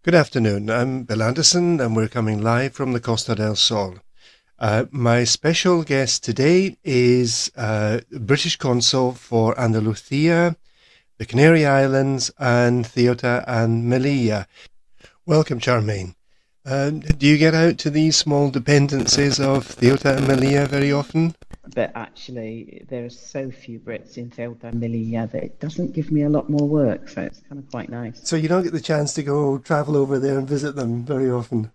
Good afternoon. I'm Bill Anderson, and we're coming live from the Costa del Sol. My special guest today is British Consul for Andalucia, the Canary Islands, and Ceuta and Melilla. Welcome, Charmaine. Do you get out to these small dependencies of Ceuta and Melilla very often? But actually, there are so few Brits in Ceuta and Melilla that it doesn't give me a lot more work, so it's kind of quite nice. So you don't get the chance to go travel over there and visit them very often?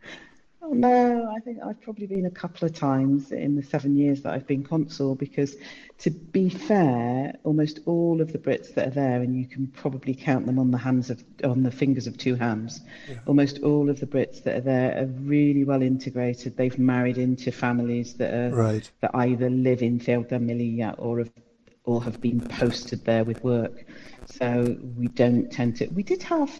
Oh, no, I think I've probably been a couple of times in the 7 years that I've been consul because, to be fair, almost all of the Brits that are there, and you can probably count them on the fingers of two hands, Yeah. almost all of the Brits that are there are really well integrated. They've married into families Right. that either live in Ceuta and Melilla or have been posted there with work. So we don't tend to. We did have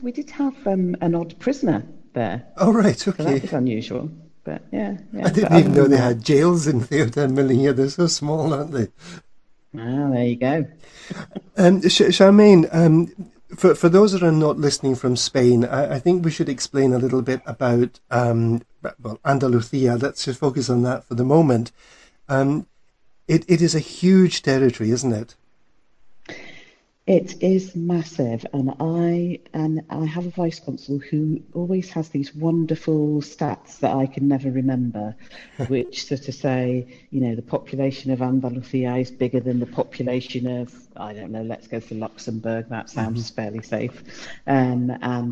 an odd prisoner there, Oh, right. so that Okay. was unusual. But yeah, I yeah. But didn't other even know than they that, had jails in Ceuta and Melilla. They're so small, aren't they? there you go. Charmaine, for those that are not listening from Spain, I think we should explain a little bit about Andalusia. Let's just focus on that for the moment. Um, it is a huge territory, isn't it? It is massive, and I have a vice consul who always has these wonderful stats that I can never remember, which sort of say, the population of Andalusia is bigger than the population of, I don't know, let's go for Luxembourg. That Hmm. sounds fairly safe. And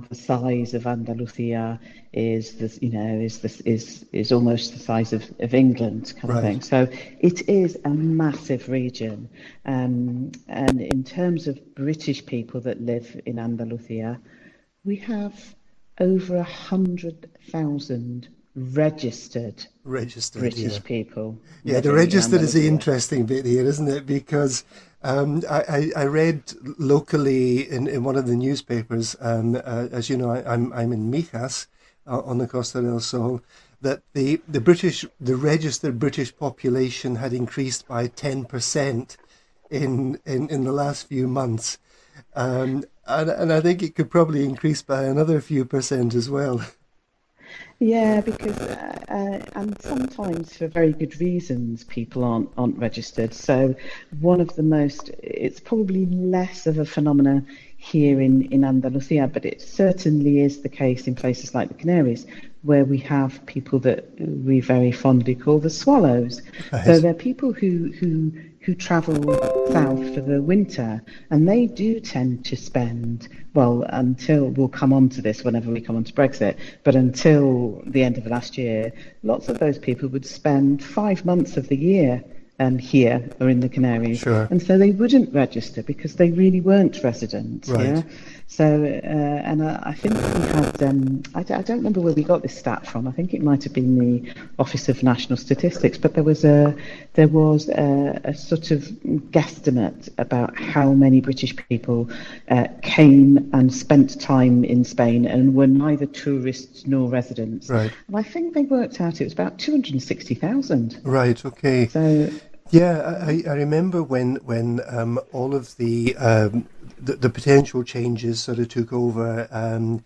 the size of Andalusia is this, is almost the size of England, kind of Right. thing. So it is a massive region. And in terms of British people that live in Andalusia, we have over 100,000 registered Registered, yeah. British people Yeah, the living in registered is the Andalusia. interesting bit here, isn't it? Because I read locally in one of the newspapers, as you know, I'm in Mijas on the Costa del Sol, that the registered British population had increased by 10% in the last few months, and I think it could probably increase by another few percent as well. Yeah, because and sometimes for very good reasons, people aren't registered. So one of the most, it's probably less of a phenomena here in Andalusia, but it certainly is the case in places like the Canaries, where we have people that we very fondly call the swallows. So Right. they're people who travel south for the winter, and they do tend to spend, well, until we'll come on to this whenever we come on to Brexit, but until the end of last year, lots of those people would spend 5 months of the year here or in the Canaries, Sure. and so they wouldn't register because they really weren't residents. Yeah, Right. so and I think we had I don't remember where we got this stat from. I think it might have been the Office of National Statistics, but there was a sort of guesstimate about how many British people came and spent time in Spain and were neither tourists nor residents. Right. And I think they worked out it was about 260,000. Right. Okay. So Yeah, I remember when all of the potential changes sort of took over, and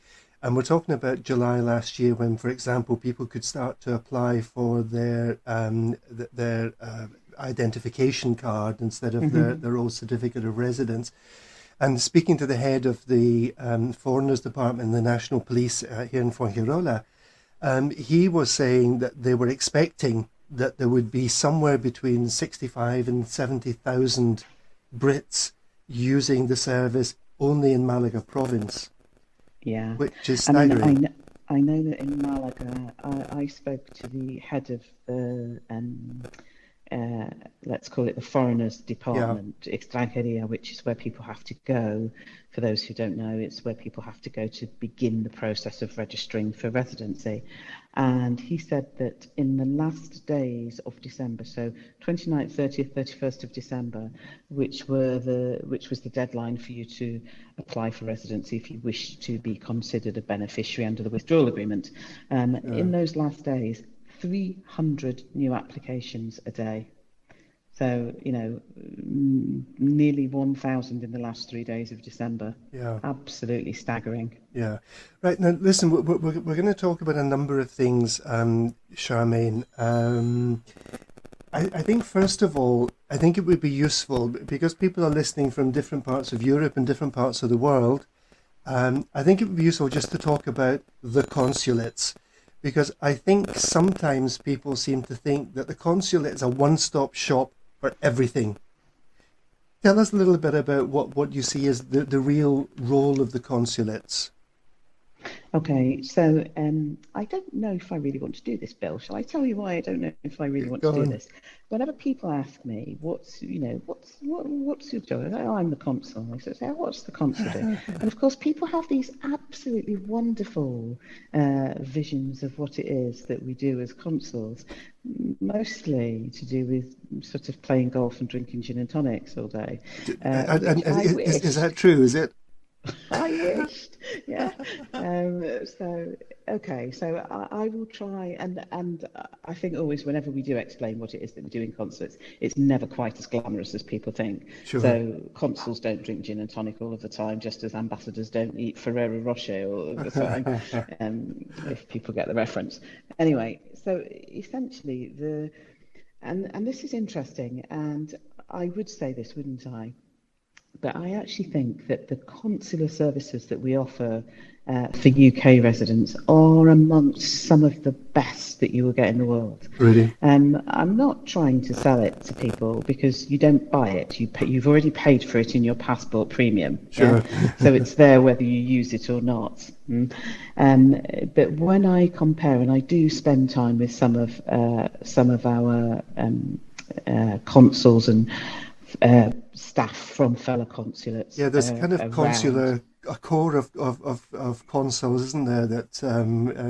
we're talking about July last year when, for example, people could start to apply for their identification card instead of their old certificate of residence. And speaking to the head of the Foreigners Department, the National Police here in Fuengirola, he was saying that they were expecting that there would be somewhere between 65 and 70,000 Brits using the service only in Malaga province, yeah, which is I mean, staggering. I know that in Malaga, I spoke to the head of the uh, let's call it the foreigners Yeah, department, extranjeria, which is where people have to go. For those who don't know, it's where people have to go to begin the process of registering for residency. And he said that in the last days of December, so 29th, 30th, 31st of December, which was the deadline for you to apply for residency if you wish to be considered a beneficiary under the withdrawal agreement. sure. In those last days, 300 new applications a day. So, nearly 1,000 in the last 3 days of December. Yeah. Absolutely staggering. Yeah. Right. Now, listen, we're going to talk about a number of things, Charmaine. I think, first of all, I think it would be useful because people are listening from different parts of Europe and different parts of the world. I think it would be useful just to talk about the consulates because I think sometimes people seem to think that the consulate is a one-stop shop for everything. Tell us a little bit about what you see as the real role of the consulates. Okay, so I don't know if I really want to do this, Bill. Shall I tell you why I don't know if I really want to Go do on. this? Whenever people ask me, what's your job? I say, oh, I'm the consul. I say, "Oh, what's the consul do?" And of course, people have these absolutely wonderful visions of what it is that we do as consuls, mostly to do with sort of playing golf and drinking gin and tonics all day, which And I is wish. that true? Is it? I wished, yeah. So okay, so I will try, and I think always whenever we do explain what it is that we do in consulates, it's never quite as glamorous as people think. Sure. So consuls don't drink gin and tonic all of the time, just as ambassadors don't eat Ferrero Rocher all of the time. If people get the reference. Anyway, so essentially and this is interesting, and I would say this, wouldn't I? But I actually think that the consular services that we offer for UK residents are amongst some of the best that you will get in the world. Really? I'm not trying to sell it to people because you don't buy it. You've already paid for it in your passport premium. Sure. Yeah? So it's there whether you use it or not. But when I compare, and I do spend time with some of our consuls and staff from fellow consulates Yeah, there's kind of around. consular, a core of consuls, isn't there, that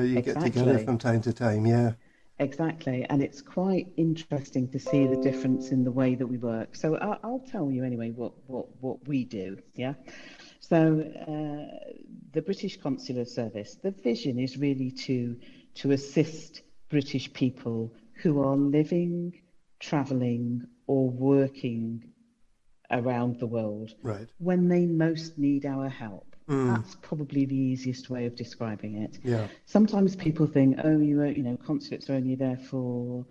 you get together Exactly, from time to time. Yeah. exactly. And it's quite interesting to see the difference in the way that we work. So I'll tell you anyway what we do. Yeah. So the British Consular Service, the vision is really to assist British people who are living, travelling, or working around the world Right. when they most need our help. Mm, That's probably the easiest way of describing it. yeah. Sometimes people think, oh, consulates are only there for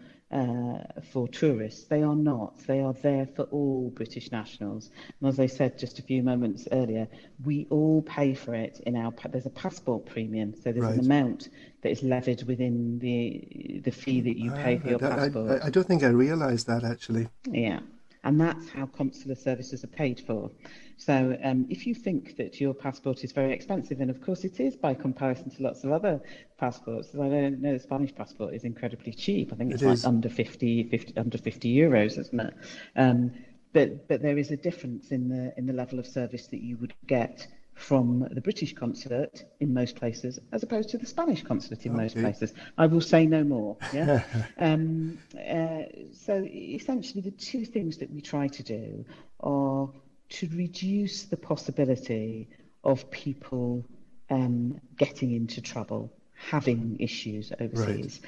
tourists. They are not. They are there for all British nationals. And as I said just a few moments earlier, we all pay for it in there's a passport premium. So there's an Right. amount that is levied within the fee that you pay for your I passport. don't think I realised that actually. Yeah. And that's how consular services are paid for. So if you think that your passport is very expensive, and of course it is by comparison to lots of other passports, I don't know, the Spanish passport is incredibly cheap. I think It it's like is. under 50 euros, isn't it? But there is a difference in the level of service that you would get from the British consulate in most places as opposed to the Spanish consulate in most Okay. places. I will say no more. Yeah. So essentially, the two things that we try to do are to reduce the possibility of people getting into trouble, having issues Right. overseas.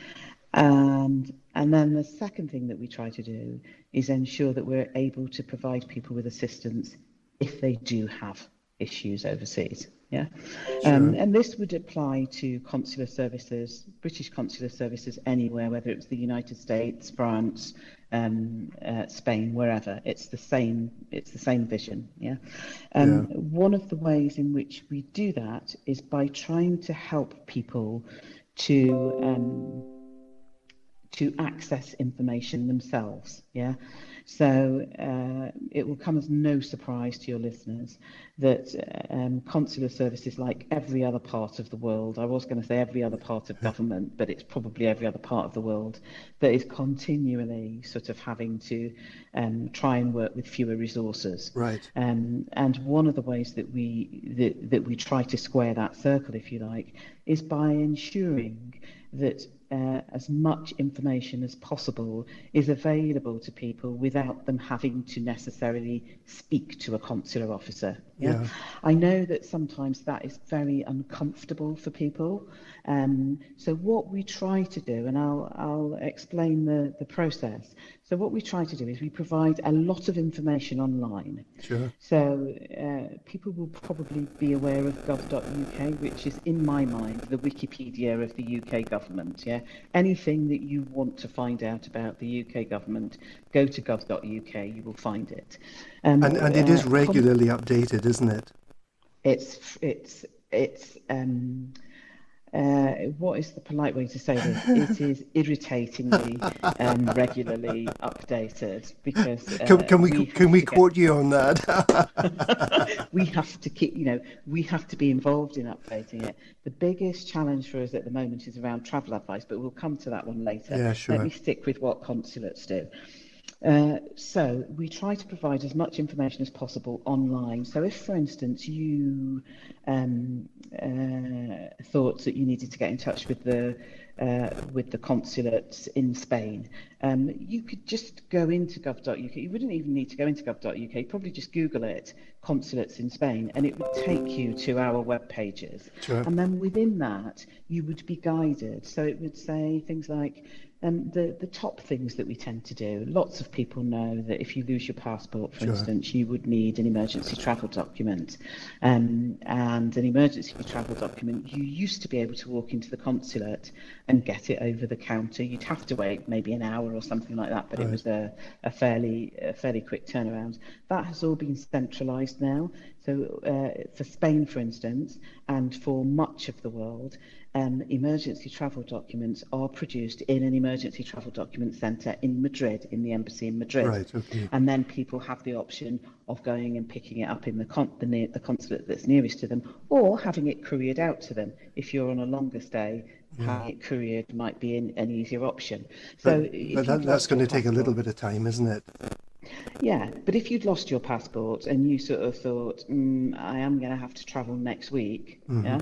And then the second thing that we try to do is ensure that we're able to provide people with assistance if they do have issues overseas. Yeah. Sure. And this would apply to consular services, British consular services anywhere, whether it's the United States, France, Spain, wherever. It's the same vision. Yeah. Yeah. One of the ways in which we do that is by trying to help people to access information themselves. Yeah. So it will come as no surprise to your listeners that consular services, like every other part of the world, I was going to say every other part of government, but it's probably every other part of the world that is continually sort of having to try and work with fewer resources. Right. And one of the ways that we try to square that circle, if you like, is by ensuring that as much information as possible is available to people without them having to necessarily speak to a consular officer. Yeah, Yeah. I know that sometimes that is very uncomfortable for people. So what we try to do, and I'll explain the process. So what we try to do is we provide a lot of information online. Sure. So people will probably be aware of gov.uk, which is, in my mind, the Wikipedia of the UK government. Yeah, anything that you want to find out about the UK government, go to gov.uk, you will find it. And it is regularly updated, isn't it? It's what is the polite way to say this? It is irritatingly regularly updated because we Can have we to get quote you on that? we have to keep, we have to be involved in updating it. The biggest challenge for us at the moment is around travel advice, but we'll come to that one later. Yeah, Let sure. me stick with what consulates do. So we try to provide as much information as possible online. So if, for instance, you thought that you needed to get in touch with the consulate in Spain, you could just go into gov.uk. You wouldn't even need to go into gov.uk. Probably just Google it, consulates in Spain, and it would take you to our web pages. Sure. And then within that, you would be guided. So it would say things like, the top things that we tend to do. Lots of people know that if you lose your passport, for Sure. instance, you would need an emergency travel document. And an emergency travel document, you used to be able to walk into the consulate and get it over the counter. You'd have to wait maybe an hour or something like that, but Right. it was a fairly quick turnaround. That has all been centralised now. So for Spain, for instance, and for much of the world, emergency travel documents are produced in an emergency travel document centre in Madrid, in the embassy in Madrid. Right. Okay. And then people have the option of going and picking it up in the consulate that's nearest to them, or having it couriered out to them. If you're on a longer stay, having it couriered might be an easier option. So But that's going to take a little bit of time, isn't it? yeah, but if you'd lost your passport and you sort of thought, I am going to have to travel next week, yeah,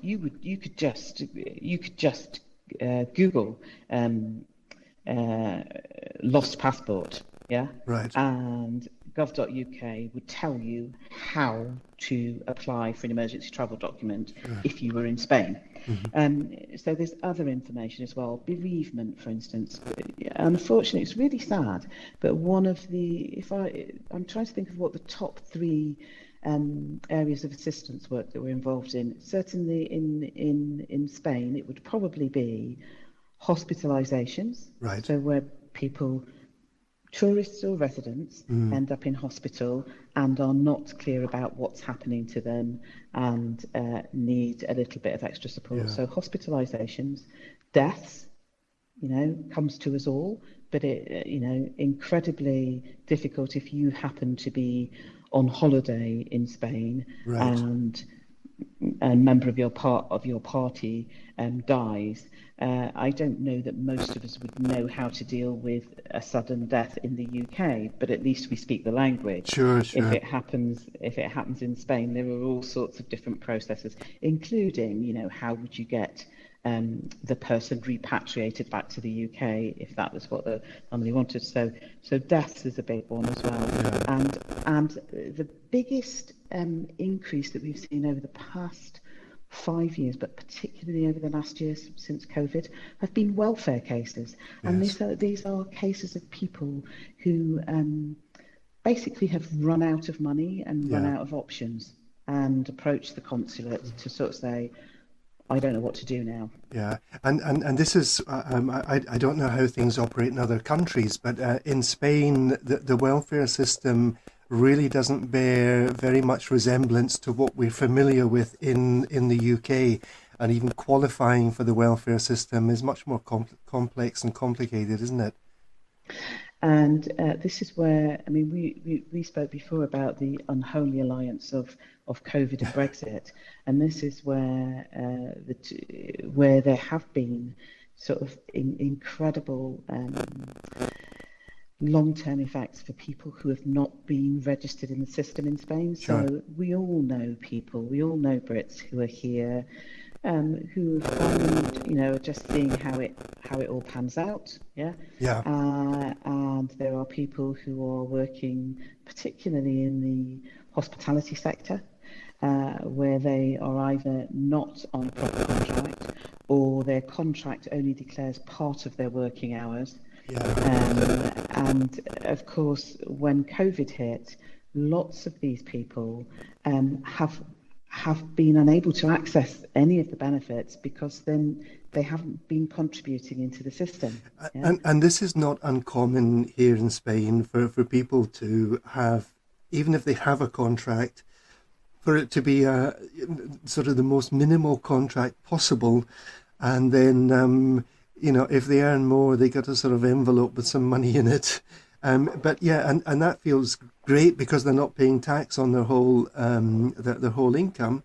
you could just Google lost passport, yeah, Right. and gov.uk would tell you how to apply for an emergency travel document if you were in Spain. So there's other information as well. Bereavement, for instance. Unfortunately, it's really sad, but one of the, I'm trying to think of what the top three areas of assistance work that we're involved in. Certainly in Spain, it would probably be hospitalizations. Right. So where people, tourists or residents, end up in hospital and are not clear about what's happening to them and need a little bit of extra support. Yeah. So hospitalizations, deaths, comes to us all, but it, incredibly difficult if you happen to be on holiday in Spain Right. and a member of your party dies. I don't know that most of us would know how to deal with a sudden death in the UK, but at least we speak the language. Sure. If it happens in Spain, there are all sorts of different processes, including, how would you get the person repatriated back to the UK if that was what the family wanted. So deaths is a big one as well. Yeah. And the biggest increase that we've seen over the past 5 years, but particularly over the last year since COVID, have been welfare cases. And Yes. these are cases of people who basically have run out of money and run Yeah. out of options and approach the consulate to sort of say, I don't know what to do now. Yeah, and this is I don't know how things operate in other countries, but in Spain the welfare system really doesn't bear very much resemblance to what we're familiar with in the UK, and even qualifying for the welfare system is much more complex and complicated, isn't it? And this is where, I mean, we spoke before about the unholy alliance of COVID and Brexit, and this is where where there have been sort of incredible long-term effects for people who have not been registered in the system in Spain. Sure. So we all know Brits who are here, who have found, just seeing how it all pans out, yeah. Yeah. And there are people who are working, particularly in the hospitality sector, where they are either not on a proper contract, or their contract only declares part of their working hours. And of course, when COVID hit, lots of these people have been unable to access any of the benefits because then they haven't been contributing into the system. Yeah? And this is not uncommon here in Spain for people to have, even if they have a contract, for it to be a sort of the most minimal contract possible, and then if they earn more, they get a sort of envelope with some money in it. But yeah, and that feels great because they're not paying tax on their whole their whole income.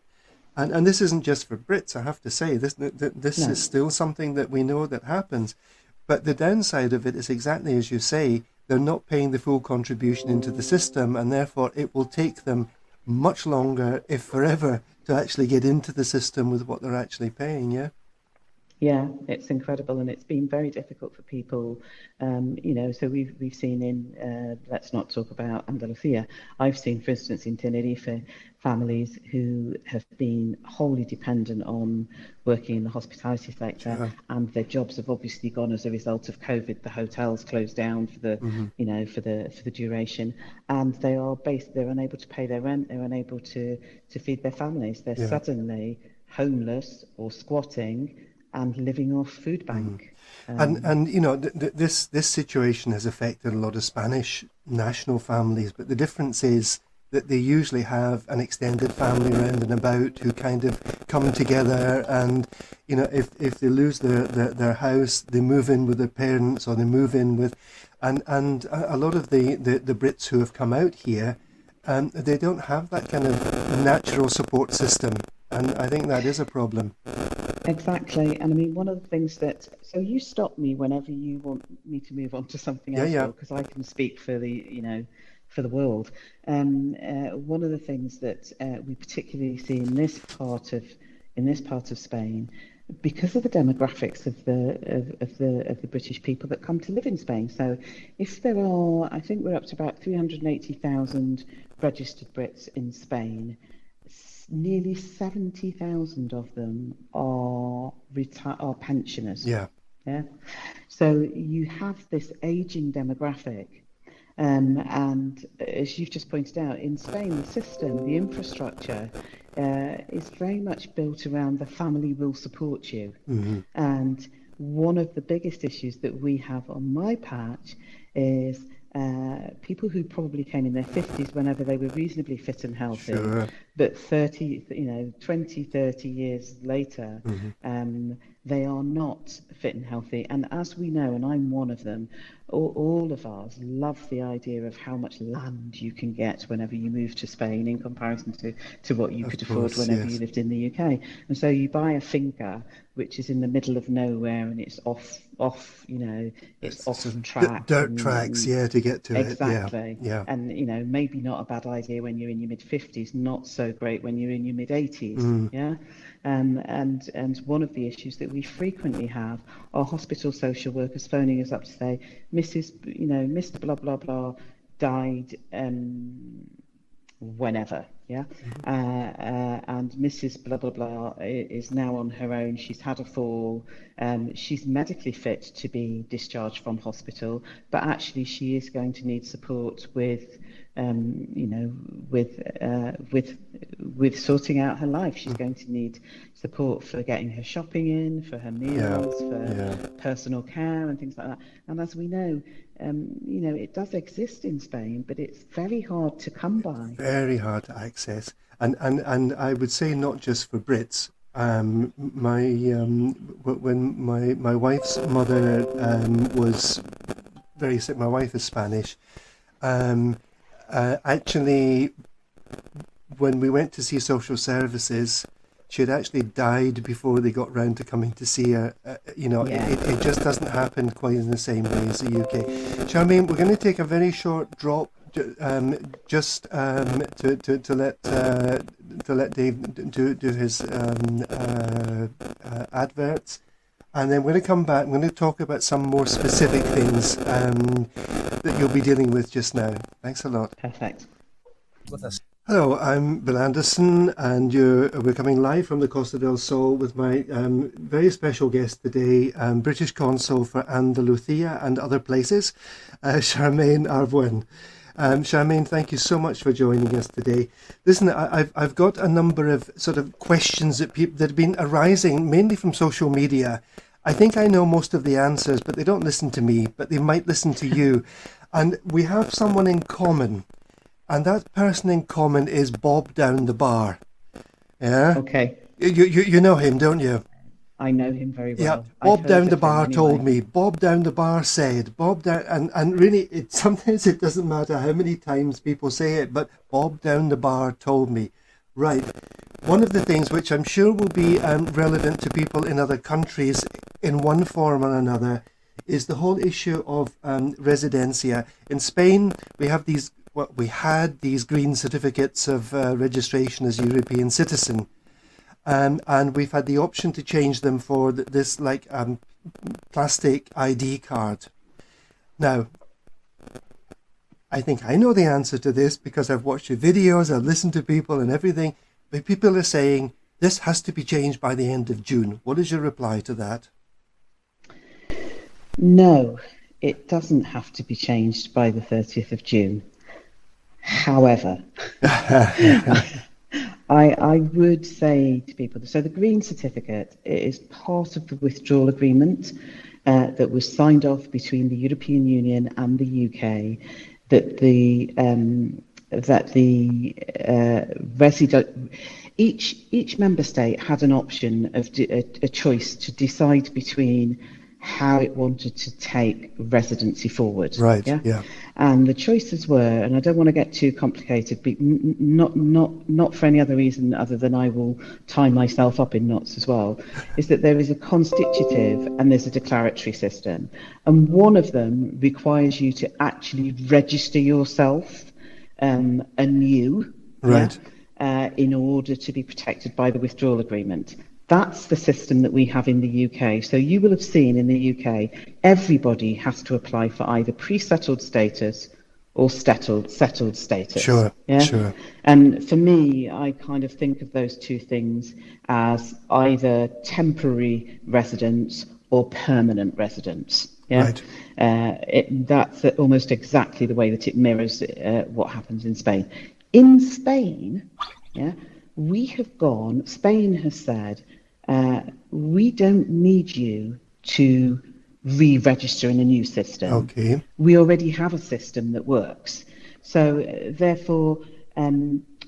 And this isn't just for Brits, I have to say. This No. is still something that we know that happens. But the downside of it is exactly as you say, they're not paying the full contribution into the system, and therefore it will take them much longer, if forever, to actually get into the system with what they're actually paying, yeah? Yeah, it's incredible, and it's been very difficult for people. So we've seen in let's not talk about Andalucia. I've seen, for instance, in Tenerife, families who have been wholly dependent on working in the hospitality sector, Sure. and their jobs have obviously gone as a result of COVID. The hotels closed down for the for the duration, and they're unable to pay their rent. They're unable to feed their families. They're Yeah. suddenly homeless or squatting and living off food bank. And this situation has affected a lot of Spanish national families, but the difference is that they usually have an extended family round and about who kind of come together, and if they lose their house, they move in with their parents, or they move in with, and a lot of the Brits who have come out here, they don't have that kind of natural support system, and I think that is a problem. Exactly. And I mean, one of the things so you stop me whenever you want me to move on to something else, Yeah. because I can speak for the world. One of the things that we particularly see in this part of Spain, because of the demographics of the British people that come to live in Spain. So if there are, I think we're up to about 380,000 registered Brits in Spain. Nearly 70,000 of them are pensioners. Yeah. Yeah. So you have this aging demographic. And as you've just pointed out, in Spain, the system, the infrastructure is very much built around the family will support you. Mm-hmm. And one of the biggest issues that we have on my patch is people who probably came in their 50s whenever they were reasonably fit and healthy, Sure. but 20, 30 years later, they are not fit and healthy. And as we know, and I'm one of them, all of us love the idea of how much land you can get whenever you move to Spain in comparison to what you could afford whenever you lived in the UK. And so you buy a finca which is in the middle of nowhere, and it's off track. Dirt tracks, to get to exactly. it. Yeah. And maybe not a bad idea when you're in your mid 50s, not so great when you're in your mid 80s. Yeah. And one of the issues that we frequently have are hospital social workers phoning us up to say, Mr. blah blah blah died whenever, and Mrs. blah blah blah is now on her own. She's had a fall. She's medically fit to be discharged from hospital, but actually she is going to need support with with sorting out her life. She's going to need support for getting her shopping in, for her meals, for personal care and things like that. And as we know, it does exist in Spain, but it's very hard to come by. Very hard to access. And I would say not just for Brits. When my wife's mother was very sick, my wife is Spanish. Actually, when we went to see social services, she had actually died before they got round to coming to see her. It just doesn't happen quite in the same way as the UK. Charmaine, we're going to take a very short drop, just to let Dave do his adverts, and then we're going to come back. I'm going to talk about some more specific things that you'll be dealing with just now. Thanks a lot. Perfect. With us. Hello, I'm Bill Anderson, and we're coming live from the Costa del Sol with my very special guest today, British Consul for Andalucia and other places, Charmaine Arbouin. Charmaine, thank you so much for joining us today. Listen, I've got a number of sort of questions that have been arising mainly from social media. I think I know most of the answers, but they don't listen to me, but they might listen to you. And we have someone in common. And that person in common is Bob down the bar. Yeah? Okay, You know him, don't you? I know him very Yeah. well. I've Bob down heard the of him bar told anyway. me. Bob down the bar said. Bob down and really sometimes it doesn't matter how many times people say it, but Bob down the bar told me. Right. One of the things which I'm sure will be relevant to people in other countries in one form or another is the whole issue of residencia. In Spain, we had these green certificates of registration as European citizen, and we've had the option to change them for this plastic ID card. Now, I think I know the answer to this because I've watched your videos, I've listened to people and everything, but people are saying this has to be changed by the end of June. What is your reply to that? No, it doesn't have to be changed by the 30th of June. However, I would say to people, so the Green Certificate is part of the withdrawal agreement that was signed off between the European Union and the UK, that each member state had an option of a choice to decide between how it wanted to take residency forward. Right, Yeah. yeah. And the choices were, and I don't want to get too complicated, but not for any other reason other than I will tie myself up in knots as well, is that there is a constitutive and there's a declaratory system. And one of them requires you to actually register yourself anew, Right. in order to be protected by the withdrawal agreement. That's the system that we have in the UK. So you will have seen in the UK, everybody has to apply for either pre-settled status or settled status. Sure, Yeah. sure. And for me, I kind of think of those two things as either temporary residence or permanent residence. Yeah. Right. That's almost exactly the way that it mirrors what happens in Spain. In Spain, yeah, Spain has said, we don't need you to re-register in a new system. Okay. We already have a system that works. So therefore,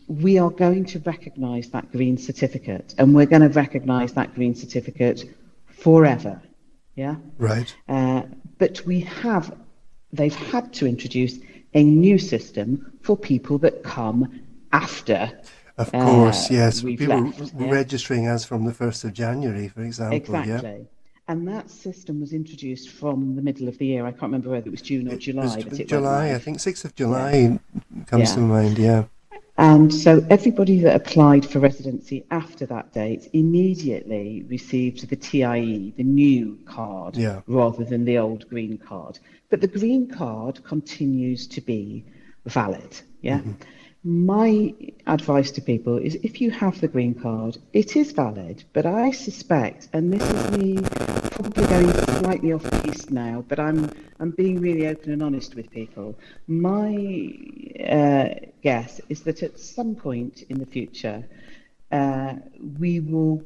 we are going to recognise that green certificate, and we're going to recognise that green certificate forever. Yeah. Right. But they've had to introduce a new system for people that come after. Of course, yes. We've People left, yeah? registering as from the 1st of January, for example. Exactly. Yeah. And that system was introduced from the middle of the year. I can't remember whether it was June or July, but it July, went I live. think 6th of July comes Yeah. to mind, yeah. And so everybody that applied for residency after that date immediately received the TIE, the new card, Yeah. rather than the old green card. But the green card continues to be valid. Yeah. Mm-hmm. My advice to people is if you have the green card, it is valid, but I suspect, and this is me probably going slightly off piste now, but I'm being really open and honest with people. My guess is that at some point in the future, it will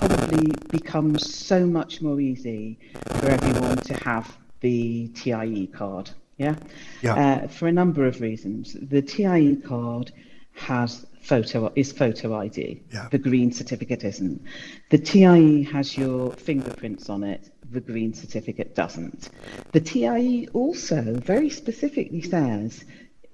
probably become so much more easy for everyone to have the TIE card. Yeah. Yeah. For a number of reasons. The TIE card is photo ID. Yeah. The green certificate isn't. The TIE has your fingerprints on it. The green certificate doesn't. The TIE also very specifically says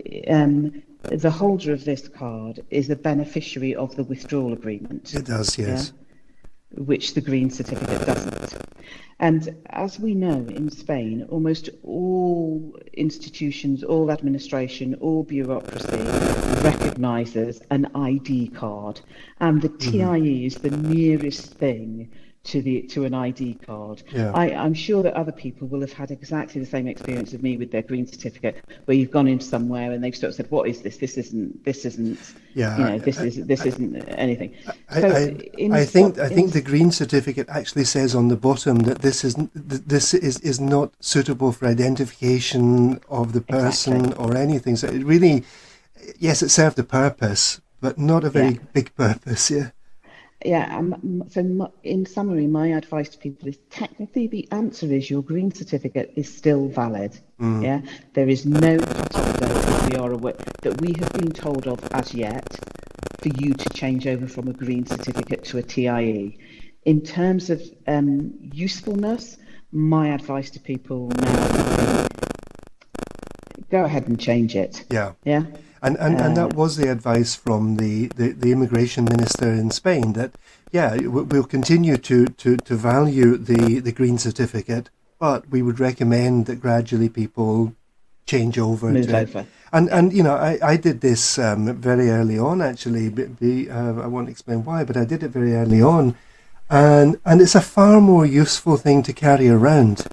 the holder of this card is a beneficiary of the withdrawal agreement. It does, yes. Yeah? Which the green certificate doesn't. And as we know in Spain, almost all institutions, all administration, all bureaucracy recognises an ID card. And the TIE is the nearest thing to an ID card. Yeah. I'm sure that other people will have had exactly the same experience of me with their green certificate, where you've gone in somewhere and they've sort of said, "What is this? This isn't. Yeah. This isn't anything." I, So I, I think the green certificate actually says on the bottom that this is not suitable for identification of the person exactly. or anything. So it really, yes, it served a purpose, but not a Yeah. very big purpose. Yeah. Yeah, in summary, my advice to people is technically the answer is your green certificate is still valid. Mm. Yeah, there is no cut-off date that we are aware that we have been told of as yet for you to change over from a green certificate to a TIE. In terms of usefulness, my advice to people now would be go ahead and change it. Yeah. Yeah. And that was the advice from the immigration minister in Spain, that, yeah, we'll continue to value the green certificate, but we would recommend that gradually people change over Move to it. over. And you know, I did this very early on, actually. I won't explain why, but I did it very early on. And it's a far more useful thing to carry around.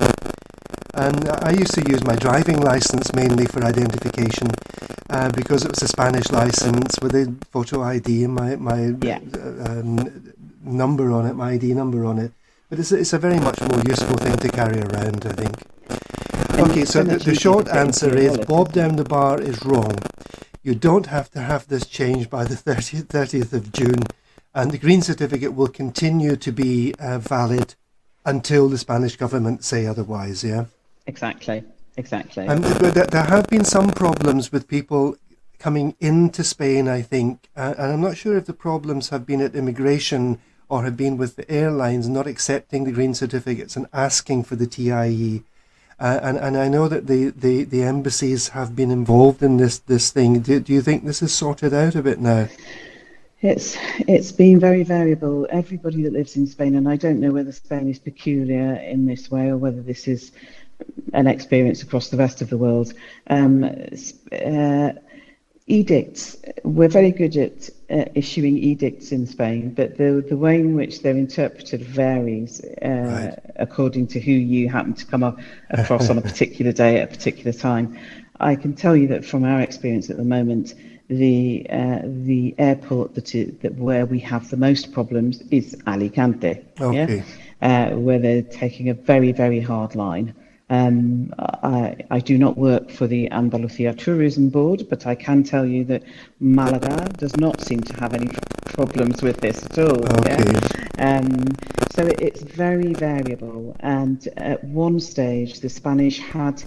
And I used to use my driving license mainly for identification, because it was a Spanish license with a photo ID and my Yeah. number on it, my ID number on it. But it's a very much more useful thing to carry around, I think. And Okay, it's so so much the easier short to fit into answer your is wallet, Bob isn't it? down the bar is wrong. You don't have to have this changed by the 30th of June, and the green certificate will continue to be valid until the Spanish government say otherwise, yeah? Exactly. But there have been some problems with people coming into Spain, I think, and I'm not sure if the problems have been at immigration or have been with the airlines not accepting the green certificates and asking for the TIE. And I know that the embassies have been involved in this thing. Do you think this is sorted out a bit now? It's been very variable. Everybody that lives in Spain, and I don't know whether Spain is peculiar in this way or whether this is an experience across the rest of the world. Edicts, we're very good at issuing edicts in Spain, but the way in which they're interpreted varies Right. according to who you happen to come across on a particular day at a particular time. I can tell you that from our experience at the moment, the airport that where we have the most problems is Alicante, Okay. where they're taking a very, very hard line. I do not work for the Andalucia Tourism Board, but I can tell you that Malaga does not seem to have any problems with this at all. Okay. So it's very variable. And at one stage, the Spanish had,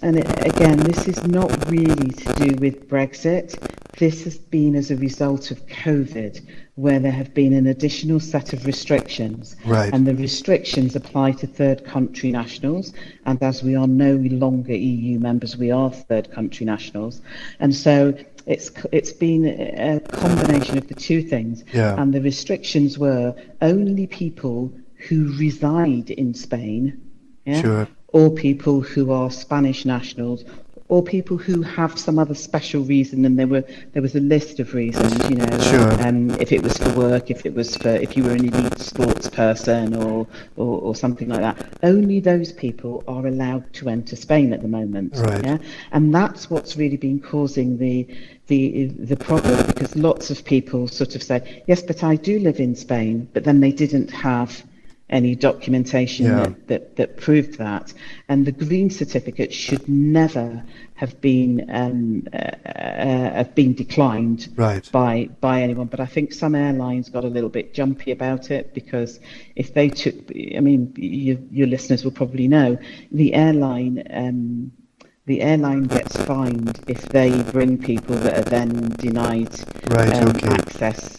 and again, this is not really to do with Brexit. This has been as a result of COVID, where there have been an additional set of restrictions. Right. And the restrictions apply to third country nationals. And as we are no longer EU members, we are third country nationals. And so it's been a combination of the two things. Yeah. And the restrictions were only people who reside in Spain, Sure. or people who are Spanish nationals, or people who have some other special reason, and there was a list of reasons, Sure. if it was for work, if you were an elite sports person or something like that. Only those people are allowed to enter Spain at the moment. Right. Yeah, and that's what's really been causing the problem, because lots of people sort of say, yes, but I do live in Spain, but then they didn't have any documentation Yeah. that proved that. And the green certificate should never have been declined Right. by anyone. But I think some airlines got a little bit jumpy about it, because if they took, I mean, your listeners will probably know, the airline gets fined if they bring people that are then denied Right. Okay. access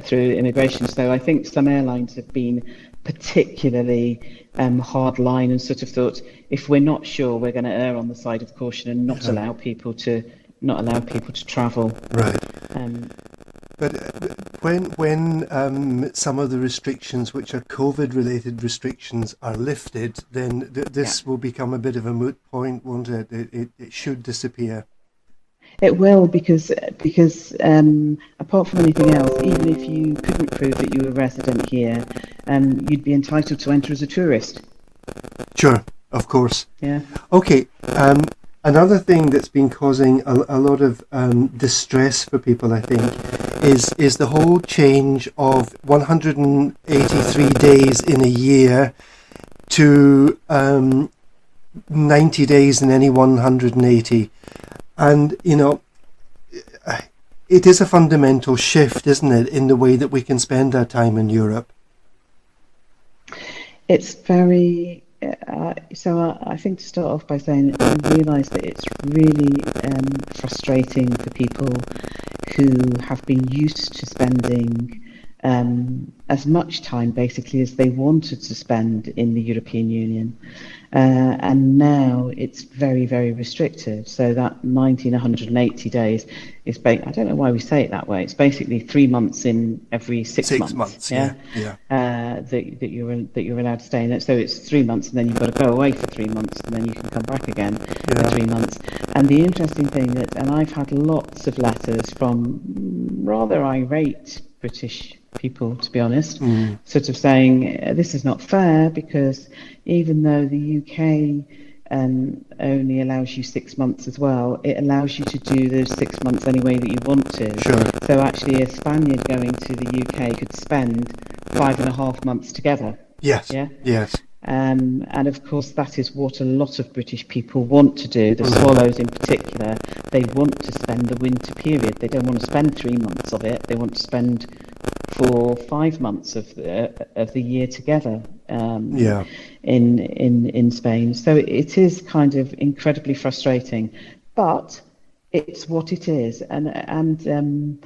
through immigration. So I think some airlines have been particularly hard line and sort of thought, if we're not sure, we're going to err on the side of caution and not allow people to travel. Right. Um, But when some of the restrictions, which are COVID-related restrictions, are lifted, then this will become a bit of a moot point, won't it? It should disappear. It will, because apart from anything else, even if you couldn't prove that you were a resident here, you'd be entitled to enter as a tourist. Sure, of course. Yeah. Okay. Another thing that's been causing a lot of distress for people, I think, is the whole change of 183 days in a year to 90 days in any 180. And, it is a fundamental shift, isn't it, in the way that we can spend our time in Europe? It's very, I think to start off by saying I realise that it's really frustrating for people who have been used to spending as much time basically as they wanted to spend in the European Union. And now it's very, very restricted. So that 90 and 180 days is, I don't know why we say it that way. It's basically 3 months in every six months. Yeah. That you're allowed to stay in it. So it's 3 months, and then you've got to go away for 3 months, and then you can come back again for 3 months. And the interesting thing and I've had lots of letters from rather irate British people, to be honest, sort of saying this is not fair, because even though the UK only allows you 6 months as well, it allows you to do those 6 months any way that you want to. Sure. So actually a Spaniard going to the UK could spend 5.5 months together. Yes. Yeah. Yes. And of course that is what a lot of British people want to do. The Swallows in particular, they want to spend the winter period. They don't want to spend 3 months of it. They want to spend 4 or 5 months of the year together in Spain. So it is kind of incredibly frustrating, but it's what it is. And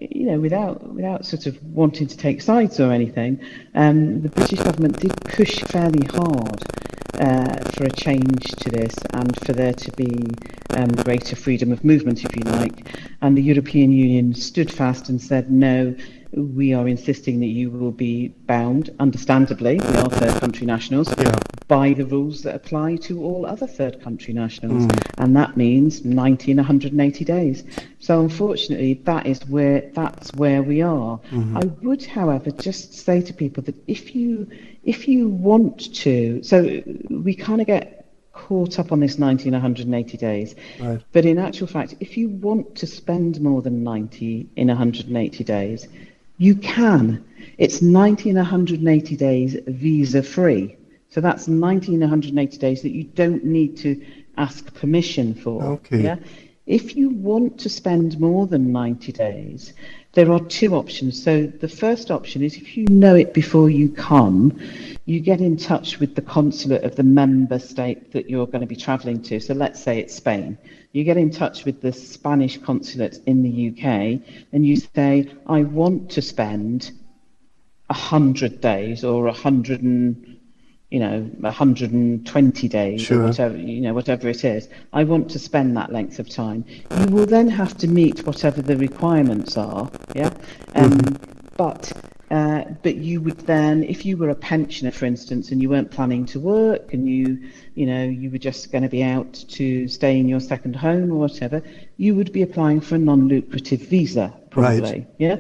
without sort of wanting to take sides or anything, the British government did push fairly hard for a change to this, and for there to be greater freedom of movement, if you like. And the European Union stood fast and said, no, we are insisting that you will be bound, understandably, we are third country nationals, by the rules that apply to all other third country nationals. And that means 90 and 180 days. So unfortunately, that's where we are. I would, however, just say to people that if you want to, so we kind of get caught up on this 90 and 180 days. Right. But in actual fact, if you want to spend more than 90 in 180 days, you can. It's 90 and 180 days visa free. So that's 90 and 180 days that you don't need to ask permission for. Okay. Yeah? If you want to spend more than 90 days, there are two options. So the first option is, if you know it before you come, you get in touch with the consulate of the member state that you're going to be travelling to. So let's say it's Spain. You get in touch with the Spanish consulate in the UK and you say, I want to spend 100 days or 120 days, sure, or whatever it is. I want to spend that length of time. You will then have to meet whatever the requirements are. Yeah. But you would then, if you were a pensioner, for instance, and you weren't planning to work, and you were just going to be out to stay in your second home or whatever, you would be applying for a non-lucrative visa, probably. Right. Yeah.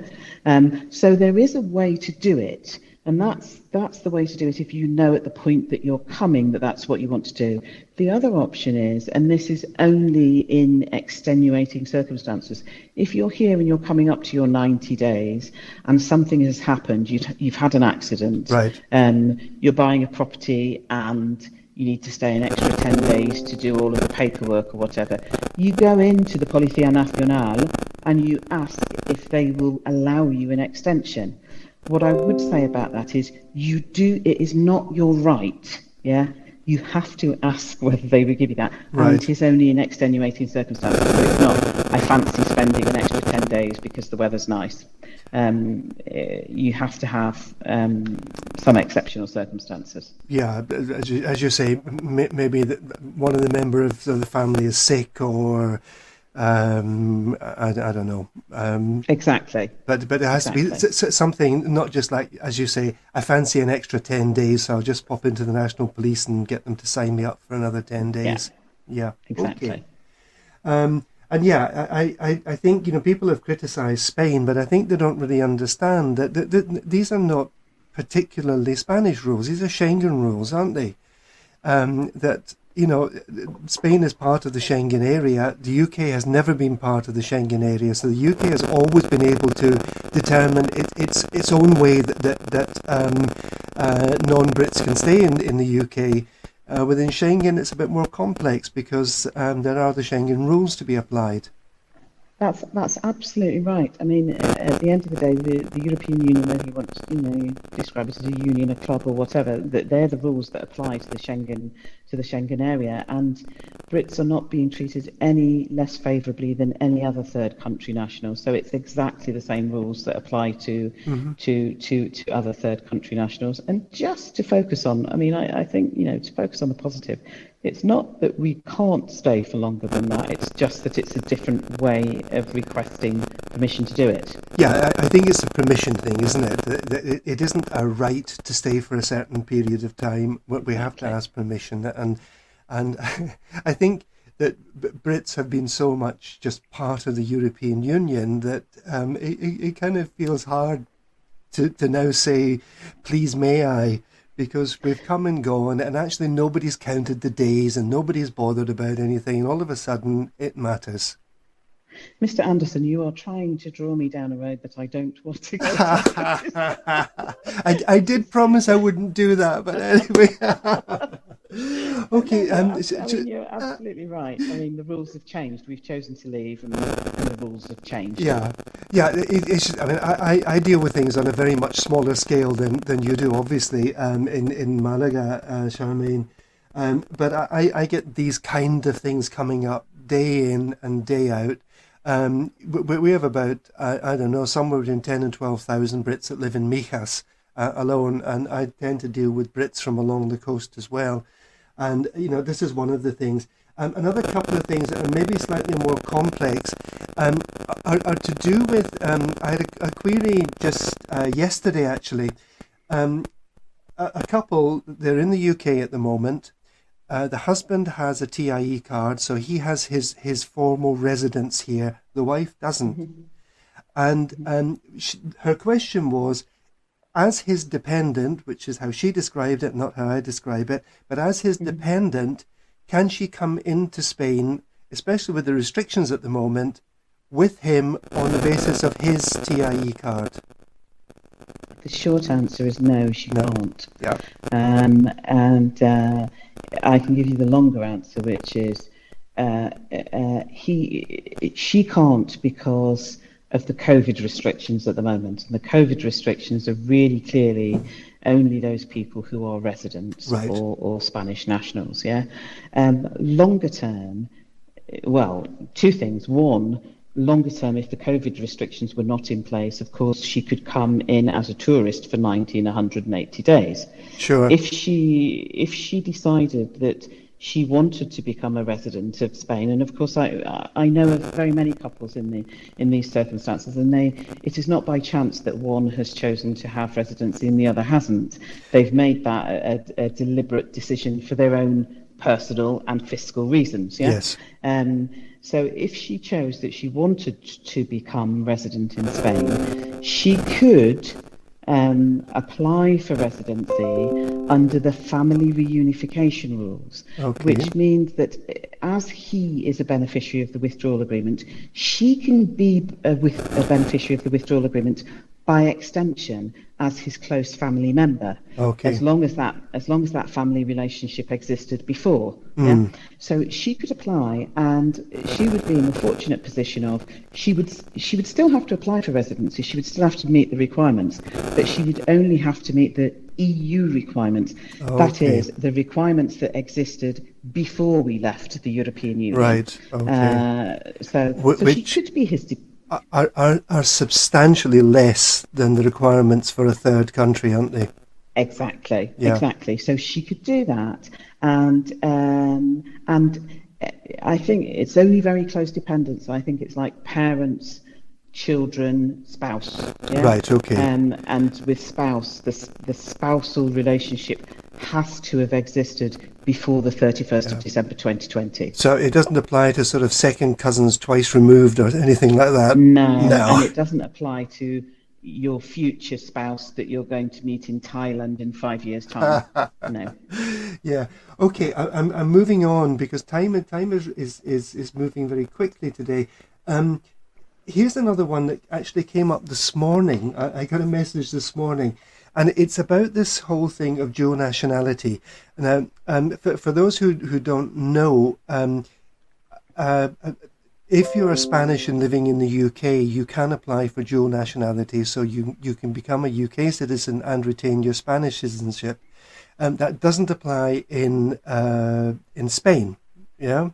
So there is a way to do it. And that's the way to do it if you know at the point that you're coming that that's what you want to do. The other option is, and this is only in extenuating circumstances, if you're here and you're coming up to your 90 days and something has happened, you've had an accident, right, you're buying a property and you need to stay an extra 10 days to do all of the paperwork or whatever, you go into the Policía Nacional and you ask if they will allow you an extension. What I would say about that is it is not your right, yeah? You have to ask whether they will give you that. Right. And it is only in extenuating circumstances. So it's not, I fancy spending an extra 10 days because the weather's nice. You have to have some exceptional circumstances. Yeah, as you say, maybe one of the members of the family is sick, or I don't know. Exactly. But it has to be something, not just like, as you say, I fancy an extra 10 days, so I'll just pop into the National Police and get them to sign me up for another 10 days. Yeah. Exactly. Okay. And yeah, I think, people have criticized Spain, but I think they don't really understand that these are not particularly Spanish rules. These are Schengen rules, aren't they? That Spain is part of the Schengen area. The UK has never been part of the Schengen area, so the UK has always been able to determine its own way that non-Brits can stay in the UK. Within Schengen, it's a bit more complex because there are the Schengen rules to be applied. That's absolutely right. I mean, at the end of the day, the European Union, whether you want to, describe it as a union, a club, or whatever, that they're the rules that apply to the Schengen area, and Brits are not being treated any less favourably than any other third country nationals. So it's exactly the same rules that apply to Hmm. to other third country nationals. And just to focus on, I mean, I think to focus on the positive. It's not that we can't stay for longer than that. It's just that it's a different way of requesting permission to do it. Yeah, I think it's a permission thing, isn't it? It isn't a right to stay for a certain period of time. We have to Exactly. ask permission, and I think that Brits have been so much just part of the European Union that it kind of feels hard to now say, please may I, because we've come and gone, and actually nobody's counted the days and nobody's bothered about anything, and all of a sudden it matters. Mr. Anderson, you are trying to draw me down a road that I don't want to go I did promise I wouldn't do that, but anyway. Okay, No, I mean, you're absolutely right. I mean, the rules have changed. We've chosen to leave, and the rules have changed. yeah, yeah. It's. I mean, I deal with things on a very much smaller scale than you do, obviously, in Malaga, Charmaine. But I get these kind of things coming up day in and day out. We have about, I don't know, somewhere between 10 and 12,000 Brits that live in Mijas alone, and I tend to deal with Brits from along the coast as well. And, this is one of the things. Another couple of things that are maybe slightly more complex um, are to do with, I had a query just yesterday actually. Um, a couple, they're in the UK at the moment. The husband has a TIE card, so he has his formal residence here. The wife doesn't. And her question was, as his dependent, which is how she described it, not how I describe it, but as his dependent, can she come into Spain, especially with the restrictions at the moment, with him on the basis of his TIE card? The short answer is no, she No. can't. Yeah. And I can give you the longer answer, which is she can't because of the COVID restrictions at the moment. And the COVID restrictions are really clearly only those people who are residents Right. or Spanish nationals. Yeah. Longer term, well, two things. One, longer term, if the COVID restrictions were not in place, of course, she could come in as a tourist for 90 and 180 days. Sure. If she decided that she wanted to become a resident of Spain, and of course I know of very many couples in these circumstances, and it is not by chance that one has chosen to have residency and the other hasn't. They've made that a deliberate decision for their own personal and fiscal reasons. Yeah. Yes. So if she chose that she wanted to become resident in Spain, she could apply for residency under the family reunification rules, Okay. which means that as he is a beneficiary of the withdrawal agreement, she can be a beneficiary of the withdrawal agreement by extension as his close family member, Okay. as long as that family relationship existed before. Yeah? So she could apply, and she would be in the fortunate position of she would still have to apply for residency. She would still have to meet the requirements, but she would only have to meet the EU requirements. That Okay. is the requirements that existed before we left the European Union. Right. Okay. So she Which could be his. are substantially less than the requirements for a third country, aren't they? Exactly, Yeah. exactly. So she could do that, and I think it's only very close dependence. I think it's like parents, children, spouse. Yeah. Right. Okay. And with spouse, the spousal relationship has to have existed before the 31st Yeah. of December 2020. So it doesn't apply to sort of second cousins twice removed or anything like that? No, No. and it doesn't apply to your future spouse that you're going to meet in Thailand in 5 years' time. No. Yeah. Okay. I'm moving on because time is moving very quickly today. Um, Here's another one that actually came up this morning. I got a message this morning, and it's about this whole thing of dual nationality. Now, for those who don't know, uh, if you're a Spanish and living in the UK, you can apply for dual nationality, so you can become a UK citizen and retain your Spanish citizenship. That doesn't apply in Spain. Yeah.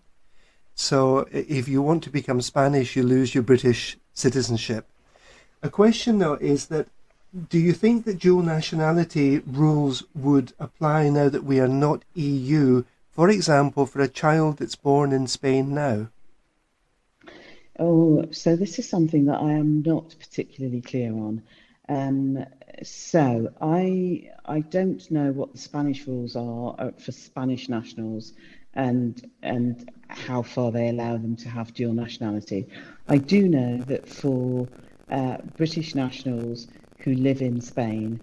So if you want to become Spanish, you lose your British citizenship. A question though is that, do you think that dual nationality rules would apply now that we are not EU? For example, for a child that's born in Spain now? Oh, so this is something that I am not particularly clear on. Um, so I don't know what the Spanish rules are for Spanish nationals and how far they allow them to have dual nationality. I do know that for British nationals who live in Spain,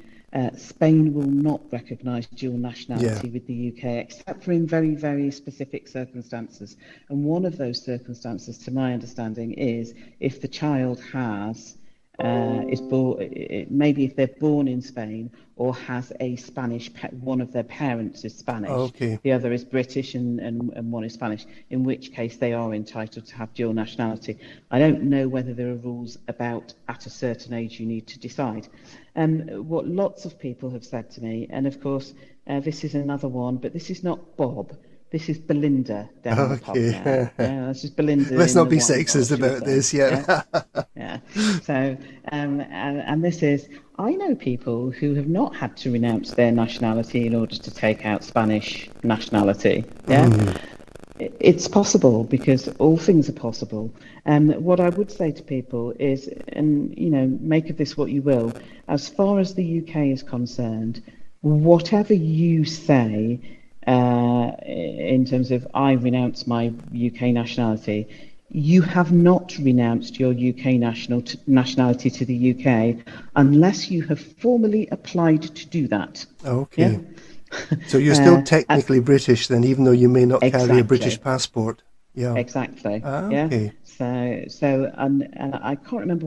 Spain will not recognise dual Yeah. nationality with the UK, except for in very, very specific circumstances. And one of those circumstances, to my understanding, is if the child is born, maybe if they're born in Spain or has a Spanish, one of their parents is Spanish, Okay. the other is British, and one is Spanish, in which case they are entitled to have dual nationality. I don't know whether there are rules about at a certain age you need to decide. What lots of people have said to me, and of course this is another one, but this is not Bob. This is Belinda down the pub now. Okay. Yeah, this is Belinda Let's in not the be wine bar, sexist shall we about say? this. Yeah, Yeah. yeah. So, and this is, I know people who have not had to renounce their nationality in order to take out Spanish nationality. Yeah, it's possible because all things are possible. What I would say to people is, and make of this what you will, as far as the UK is concerned, whatever you say in terms of I renounce my UK nationality, you have not renounced your UK nationality to the UK unless you have formally applied to do that. Yeah. Okay. So you're still And technically British then, even though you may not carry a British exactly. passport. Yeah. Exactly. Yeah. Okay. So and I can't remember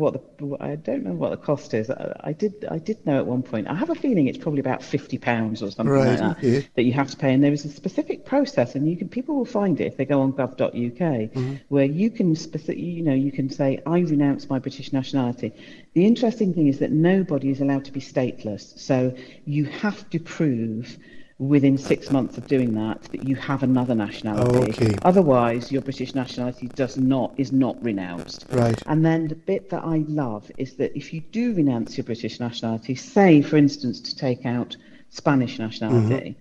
I don't remember what the cost is. I did know at one point. I have a feeling it's probably about £50 or something like Right. that Okay. that you have to pay. And there is a specific process, and people will find it if they go on gov.uk, Hmm. where you can you can say I renounce my British nationality. The interesting thing is that nobody is allowed to be stateless, so you have to prove within 6 months of doing that you have another nationality. Okay. Otherwise, your British nationality is not renounced. Right. And then the bit that I love is that if you do renounce your British nationality, say for instance to take out Spanish Hmm. nationality,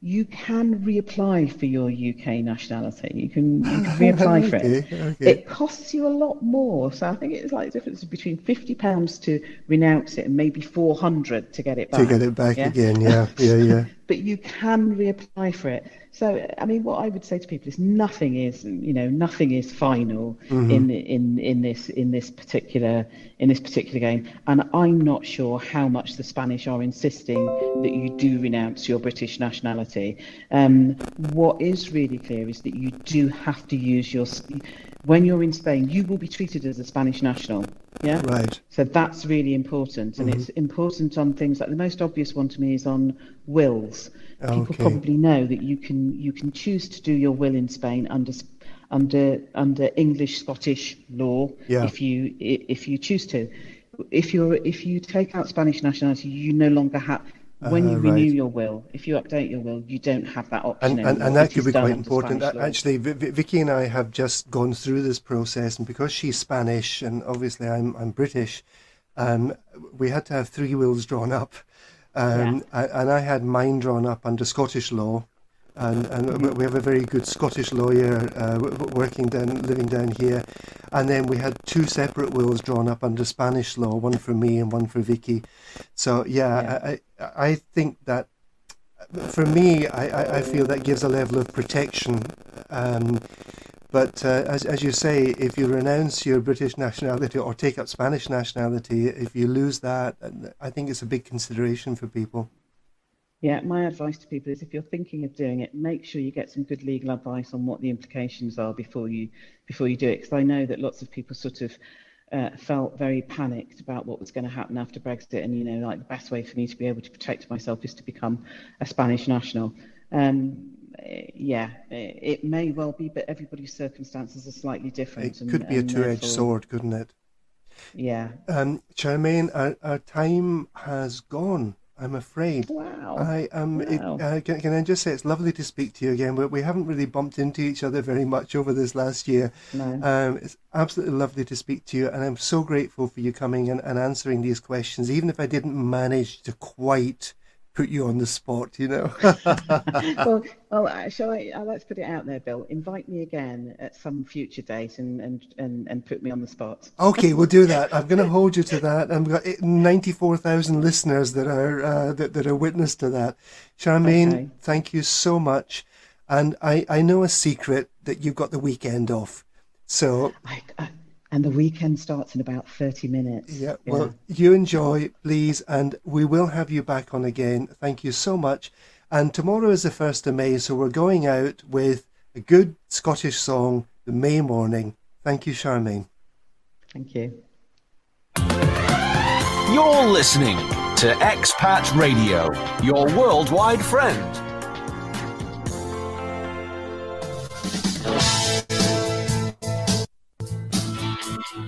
you can reapply for your UK nationality. You can reapply for it. Okay. Okay. It costs you a lot more. So I think it's like the difference between £50 to renounce it and maybe 400 to get it To get back. it back Yeah. again. Yeah. Yeah. Yeah. But you can reapply for it. So, I mean, what I would say to people is nothing is final Hmm. in this particular game. And I'm not sure how much the Spanish are insisting that you do renounce your British nationality. What is really clear is that you do have to use when you're in Spain, you will be treated as a Spanish national. Yeah. Right. So that's really important, and it's important on things like the most obvious one to me is on wills. People Okay. probably know that you can choose to do your will in Spain under English Scottish law Yeah. if you choose to. If you take out Spanish nationality, you no longer have. When you renew Right. your will, if you update your will, you don't have that option And anymore. that It could is be done quite under important. Spanish law. Actually, Vicky and I have just gone through this process, and because she's Spanish and obviously I'm British, um, we had to have three wills drawn up, Yeah. and I had mine drawn up under Scottish law, and we have a very good Scottish lawyer living down here, and then we had two separate wills drawn up under Spanish law, one for me and one for Vicky. So Yeah. yeah, I think that for me, I feel that gives a level of protection. Um, but as you say, if you renounce your British nationality or take up Spanish nationality, if you lose that, I think it's a big consideration for people. Yeah, my advice to people is if you're thinking of doing it, make sure you get some good legal advice on what the implications are before you do it. Because I know that lots of people sort of felt very panicked about what was going to happen after Brexit, and like the best way for me to be able to protect myself is to become a Spanish national. Yeah, it may well be, but everybody's circumstances are slightly different, It could be a and two-edged therefore, sword, couldn't it? yeah. Charmaine, our time has gone, I'm afraid. Wow, I wow. can I just say it's lovely to speak to you again. We haven't really bumped into each other very much over this last year. No. It's absolutely lovely to speak to you, and I'm so grateful for you coming and answering these questions, even if I didn't manage to quite put you on the spot, you know. Shall I? Let's put it out there, Bill. Invite me again at some future date and put me on the spot. Okay, we'll do that. I'm going to hold you to that. And we've got 94,000 listeners that are that are witness to that. Charmaine, Okay. thank you so much. And I know a secret that you've got the weekend off. So, And the weekend starts in about 30 minutes. yeah, Yeah. well, you enjoy, please, and we will have you back on again. Thank you so much. And tomorrow is the 1st of May, so we're going out with a good Scottish song, The May Morning. Thank you, Charmaine. Thank you. You're listening to Expat Radio, your worldwide friend.